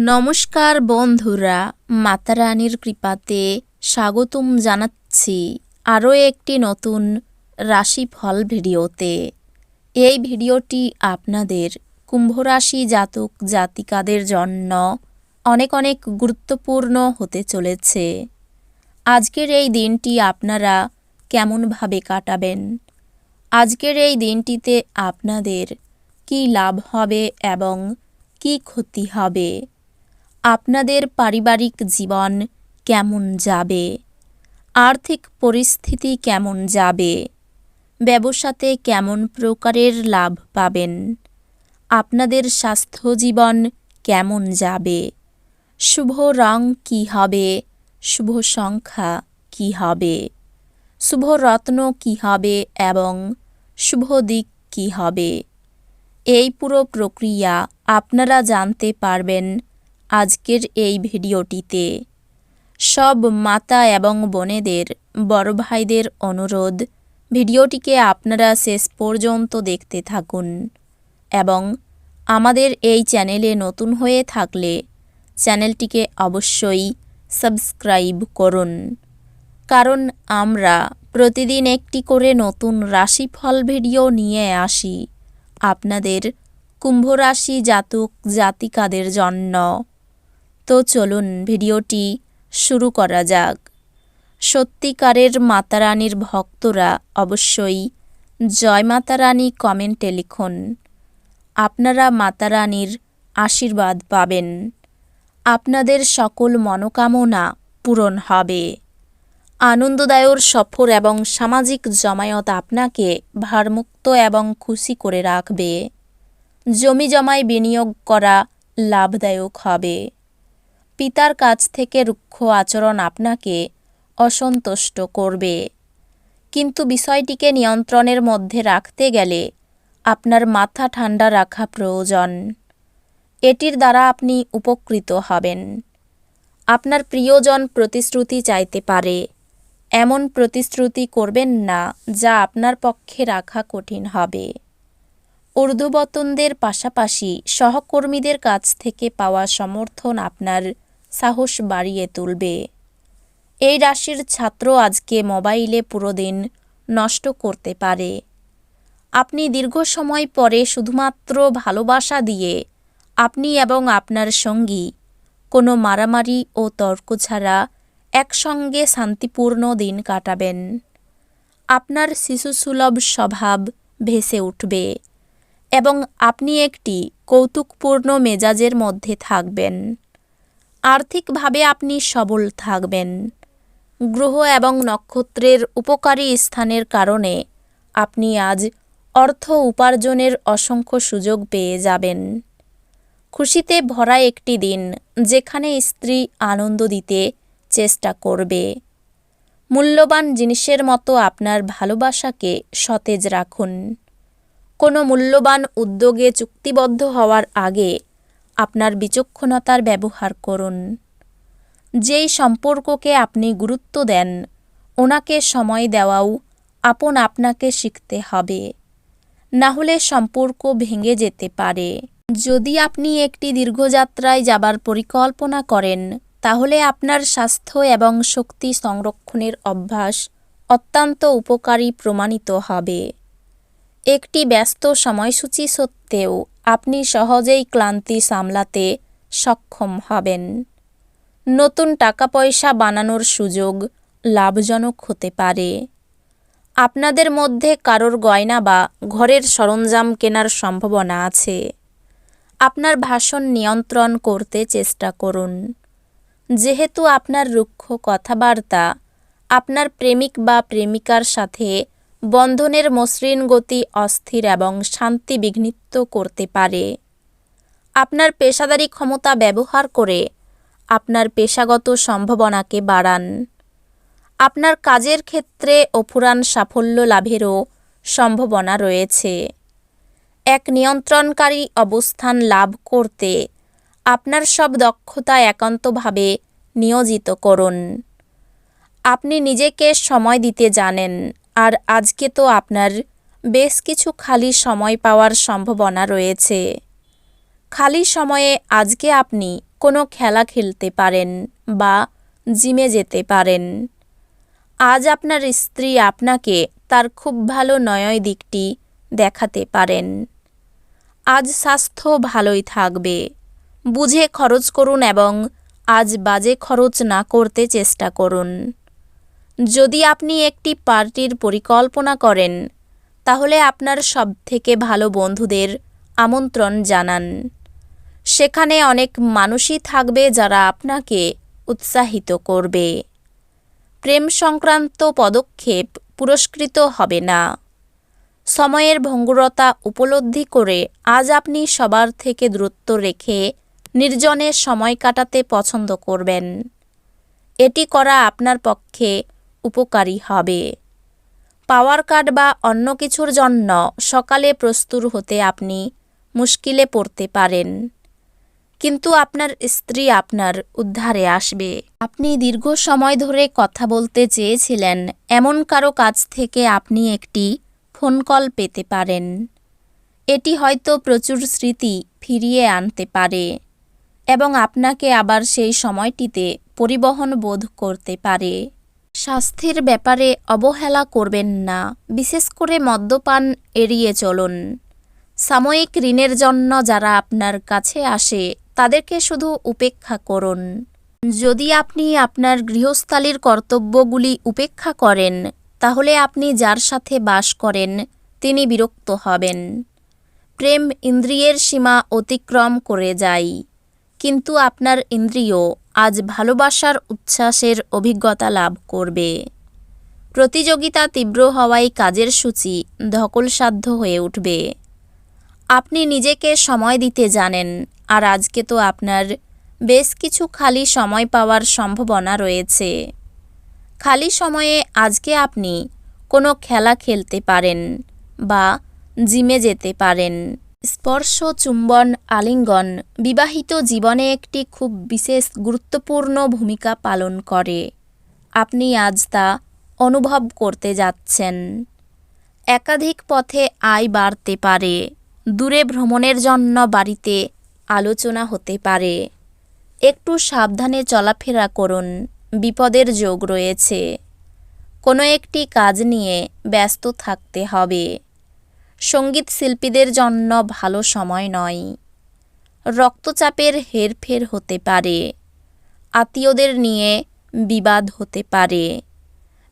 নমস্কার বন্ধুরা, মাতা রানীর কৃপাতে স্বাগতম জানাচ্ছি আরও একটি নতুন রাশিফল ভিডিওতে। এই ভিডিওটি আপনাদের কুম্ভ রাশি জাতক জাতিকাদের জন্য অনেক অনেক গুরুত্বপূর্ণ হতে চলেছে। আজকের এই দিনটি আপনারা কেমনভাবে কাটাবেন, আজকের এই দিনটিতে আপনাদের কী লাভ হবে এবং কী ক্ষতি হবে, আপনাদের পারিবারিক জীবন কেমন যাবে, আর্থিক পরিস্থিতি কেমন যাবে, ব্যবসাতে কেমন প্রকারের লাভ পাবেন, আপনাদের স্বাস্থ্য জীবন কেমন যাবে, শুভ রং কী হবে, শুভ সংখ্যা কী হবে, শুভ রত্ন কী হবে এবং শুভ দিক কী হবে, এই পুরো প্রক্রিয়া আপনারা জানতে পারবেন আজকের এই ভিডিওটিতে। সব মাতা এবং বোনেদের, বড় ভাইদের অনুরোধ, ভিডিওটিকে আপনারা শেষ পর্যন্ত দেখতে থাকুন এবং আমাদের এই চ্যানেলে নতুন হয়ে থাকলে চ্যানেলটিকে অবশ্যই সাবস্ক্রাইব করুন, কারণ আমরা প্রতিদিন একটি করে নতুন রাশিফল ভিডিও নিয়ে আসি আপনাদের কুম্ভ রাশি জাতক জাতিকাদের জন্য। তো চলুন ভিডিওটি শুরু করা যাক। সত্যিকারের মাতা রানীর ভক্তরা অবশ্যই জয় মাতা রানী কমেন্টে লিখুন। আপনারা মাতা রানীর আশীর্বাদ পাবেন, আপনাদের সকল মনোকামনা পূরণ হবে। আনন্দদায়ক সফর এবং সামাজিক জমায়েত আপনাকে ভারমুক্ত এবং খুশি করে রাখবে। জমি জমায় বিনিয়োগ করা লাভদায়ক হবে। পিতার কাছ থেকে রুক্ষ আচরণ আপনাকে অসন্তুষ্ট করবে, কিন্তু বিষয়টিকে নিয়ন্ত্রণের মধ্যে রাখতে গেলে আপনার মাথা ঠান্ডা রাখা প্রয়োজন। এটির দ্বারা আপনি উপকৃত হবেন। আপনার প্রিয়জন প্রতিশ্রুতি চাইতে পারে, এমন প্রতিশ্রুতি করবেন না যা আপনার পক্ষে রাখা কঠিন হবে। ঊর্ধ্বতনদের পাশাপাশি সহকর্মীদের কাছ থেকে পাওয়া সমর্থন আপনার সাহস বাড়িয়ে তুলবে। এই রাশির ছাত্র আজকে মোবাইলে পুরো দিন নষ্ট করতে পারে। আপনি দীর্ঘ সময় পরে শুধুমাত্র ভালোবাসা দিয়ে আপনি এবং আপনার সঙ্গী কোনো মারামারি ও তর্ক ছাড়া একসঙ্গে শান্তিপূর্ণ দিন কাটাবেন। আপনার শিশুসুলভ স্বভাব ভেসে উঠবে এবং আপনি একটি কৌতুকপূর্ণ মেজাজের মধ্যে থাকবেন। আর্থিকভাবে আপনি সবল থাকবেন। গ্রহ এবং নক্ষত্রের উপকারী স্থানের কারণে আপনি আজ অর্থ উপার্জনের অসংখ্য সুযোগ পেয়ে যাবেন। খুশিতে ভরা একটি দিন, যেখানে স্ত্রী আনন্দ দিতে চেষ্টা করবে। মূল্যবান জিনিসের মতো আপনার ভালোবাসাকে সতেজ রাখুন। কোনো মূল্যবান উদ্যোগে চুক্তিবদ্ধ হওয়ার আগে আপনার বিচক্ষণতার ব্যবহার করুন। যেই সম্পর্ককে আপনি গুরুত্ব দেন, ওনাকে সময় দেওয়াও আপনাকে শিখতে হবে, না হলে সম্পর্ক ভেঙে যেতে পারে। যদি আপনি একটি দীর্ঘযাত্রায় যাবার পরিকল্পনা করেন, তাহলে আপনার স্বাস্থ্য এবং শক্তি সংরক্ষণের অভ্যাস অত্যন্ত উপকারী প্রমাণিত হবে। একটি ব্যস্ত সময়সূচি সত্ত্বেও আপনি সহজেই ক্লান্তি সামলাতে সক্ষম হবেন। নতুন টাকা পয়সা বানানোর সুযোগ লাভজনক হতে পারে। আপনাদের মধ্যে কারোর গয়না বা ঘরের সরঞ্জাম কেনার সম্ভাবনা আছে। আপনার ভাষণ নিয়ন্ত্রণ করতে চেষ্টা করুন, যেহেতু আপনার রুক্ষ কথাবার্তা আপনার প্রেমিক বা প্রেমিকার সাথে বন্ধনের মসৃণ গতি অস্থির এবং শান্তি বিঘ্নিত করতে পারে। আপনার পেশাদারী ক্ষমতা ব্যবহার করে আপনার পেশাগত সম্ভাবনাকে বাড়ান। আপনার কাজের ক্ষেত্রে অফুরান সাফল্য লাভেরও সম্ভাবনা রয়েছে। এক নিয়ন্ত্রণকারী অবস্থান লাভ করতে আপনার সব দক্ষতা একান্তভাবে নিয়োজিত করুন। আপনি নিজেকে সময় দিতে জানেন, আর আজকে তো আপনার বেশ কিছু খালি সময় পাওয়ার সম্ভাবনা রয়েছে। খালি সময়ে আজকে আপনি কোনো খেলা খেলতে পারেন বা জিমে যেতে পারেন। আজ আপনার স্ত্রী আপনাকে তার খুব ভালো নয় দিকটি দেখাতে পারেন। আজ স্বাস্থ্য ভালোই থাকবে। বুঝে খরচ করুন এবং আজ বাজে খরচ না করতে চেষ্টা করুন। যদি আপনি একটি পার্টির পরিকল্পনা করেন তাহলে আপনার সবথেকে ভালো বন্ধুদের আমন্ত্রণ জানান। সেখানে অনেক মানুষই থাকবে যারা আপনাকে উৎসাহিত করবে। প্রেম সংক্রান্ত পদক্ষেপ পুরস্কৃত হবে না। সময়ের ভঙ্গুরতা উপলব্ধি করে আজ আপনি সবার থেকে দূরত্ব রেখে নির্জনে সময় কাটাতে পছন্দ করবেন। এটি করা আপনার পক্ষে উপকারী হবে। পাওয়ার কাট বা অন্য কিছুর জন্য সকালে প্রস্তুত হতে আপনি মুশকিলে পড়তে পারেন, কিন্তু আপনার স্ত্রী আপনার উদ্ধারে আসবে। আপনি দীর্ঘ সময় ধরে কথা বলতে চেয়েছিলেন এমন কারো কাছ থেকে আপনি একটি ফোন কল পেতে পারেন। এটি হয়তো প্রচুর স্মৃতি ফিরিয়ে আনতে পারে এবং আপনাকে আবার সেই সময়টিতে পরিবহন বোধ করতে পারে। স্বাস্থ্যের ব্যাপারে অবহেলা করবেন না, বিশেষ করে মদ্যপান এড়িয়ে চলুন। সাময়িক ঋণের জন্য যারা আপনার কাছে আসে তাদেরকে শুধু উপেক্ষা করুন। যদি আপনি আপনার গৃহস্থালির কর্তব্যগুলি উপেক্ষা করেন তাহলে আপনি যার সাথে বাস করেন তিনি বিরক্ত হবেন। প্রেম ইন্দ্রিয়ের সীমা অতিক্রম করে যায়, কিন্তু আপনার ইন্দ্রিয় আজ ভালোবাসার উচ্ছ্বাসের অভিজ্ঞতা লাভ করবে। প্রতিযোগিতা তীব্র হওয়ায় কাজের সূচি ধকলসাধ্য হয়ে উঠবে। আপনি নিজেকে সময় দিতে জানেন, আর আজকে তো আপনার বেশ কিছু খালি সময় পাওয়ার সম্ভাবনা রয়েছে। খালি সময়ে আজকে আপনি কোনো খেলা খেলতে পারেন বা জিমে যেতে পারেন। স্পর্শ, চুম্বন, আলিঙ্গন বিবাহিত জীবনে একটি খুব বিশেষ গুরুত্বপূর্ণ ভূমিকা পালন করে। আপনি আজ তা অনুভব করতে যাচ্ছেন। একাধিক পথে আয় বাড়তে পারে। দূরে ভ্রমণের জন্য বাড়িতে আলোচনা হতে পারে। একটু সাবধানে চলাফেরা করুন, বিপদের যোগ রয়েছে। কোনো একটি কাজ নিয়ে ব্যস্ত থাকতে হবে। সঙ্গীত শিল্পীদের জন্য ভালো সময় নয়। রক্তচাপের হেরফের হতে পারে। আত্মীয়দের নিয়ে বিবাদ হতে পারে।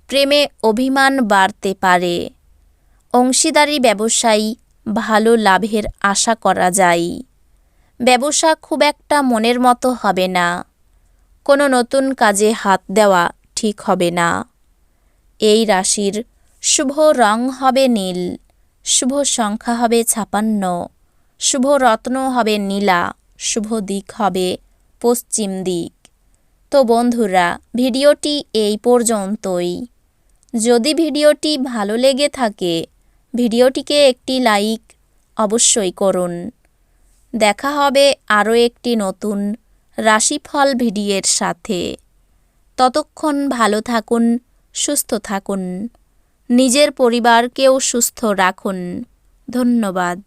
প্রেমে অভিমান বাড়তে পারে। অংশীদারি ব্যবসায় ভালো লাভের আশা করা যায়। ব্যবসা খুব একটা মনের মতো হবে না। কোনো নতুন কাজে হাত দেওয়া ঠিক হবে না। এই রাশির শুভ রং হবে নীল, শুভ সংখ্যা হবে 56, শুভ রত্ন হবে নীলা, শুভ দিক হবে পশ্চিম দিক। তো বন্ধুরা, ভিডিওটি এই পর্যন্তই। যদি ভিডিওটি ভালো লেগে থাকে ভিডিওটিকে একটি লাইক অবশ্যই করুন। দেখা হবে আরও একটি নতুন রাশিফল ভিডিওর সাথে। ততক্ষণ ভালো থাকুন, সুস্থ থাকুন, নিজের পরিবারকেও সুস্থ রাখুন। ধন্যবাদ।